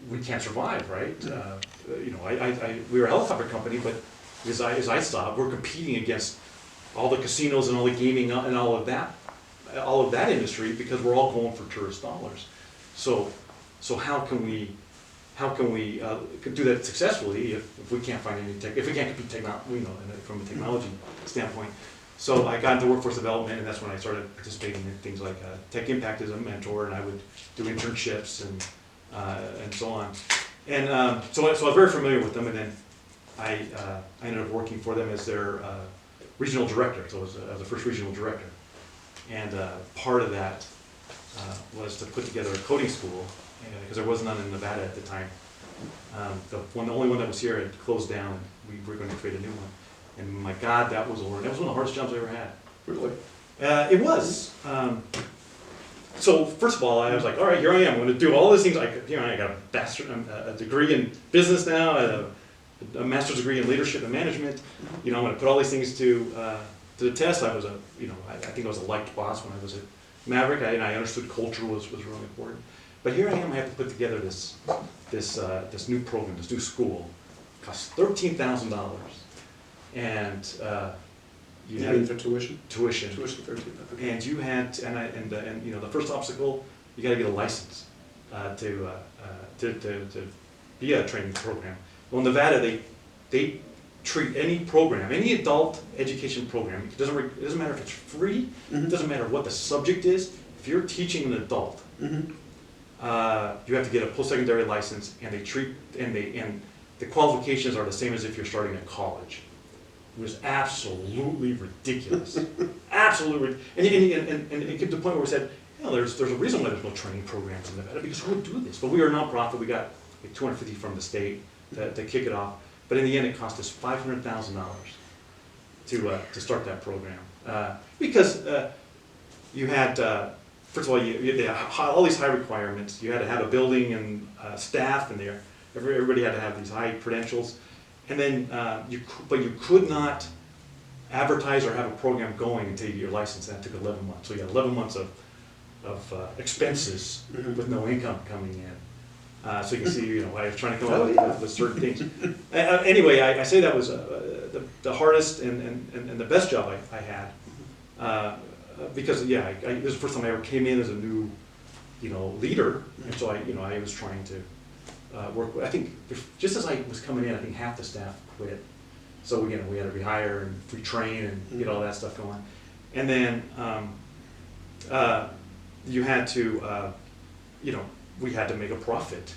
we can't survive, right? You know, we were a helicopter company, but as I saw, we're competing against all the casinos and all the gaming and all of that industry because we're all going for tourist dollars. So how can we do that successfully if we can't find if we can't compete from a technology standpoint? So I got into workforce development, and that's when I started participating in things like Tech Impact as a mentor, and I would do internships and so on. And so I was very familiar with them, and then I ended up working for them as their regional director. So I was the first regional director, and part of that was to put together a coding school because there was none in Nevada at the time. The only one that was here had closed down, and we were going to create a new one. And my God, that was one of the hardest jobs I ever had. Really? It was. So first of all, I was like, all right, here I am. I'm going to do all these things. I got a degree in business now, a master's degree in leadership and management. You know, I'm going to put all these things to the test. I was I think I was a liked boss when I was at Maverick. I understood culture was really important. But here I am. I have to put together this new program, this new school. It cost $13,000. And you mean for tuition? Tuition. Tuition 13. Okay. And you had and you know, the first obstacle, you got to get a license to be a training program. Well, in Nevada, they treat any program, any adult education program. It doesn't matter if it's free. Mm-hmm. It doesn't matter what the subject is. If you're teaching an adult, mm-hmm. You have to get a post-secondary license, and the qualifications are the same as if you're starting at college. It was absolutely ridiculous. Absolutely. And it came to the point where we said, you know, there's a reason why there's no training programs in Nevada, because who would do this? But we were a nonprofit. We got like $250 from the state to kick it off. But in the end, it cost us $500,000 to start that program. Because you had, first of all, you had all these high requirements. You had to have a building and staff, and everybody had to have these high credentials. And then, you could not advertise or have a program going until you get your license. That took 11 months. So you had 11 months of expenses mm-hmm. with no income coming in. So you can see, you know, I was trying to come up with certain things. Anyway, I say that was the hardest and the best job I had, because this was the first time I ever came in as a new, you know, leader, and so I was trying to. Work. I think just as I was coming in, I think half the staff quit. So we had to rehire and retrain and get all that stuff going. And then you had to, you know, we had to make a profit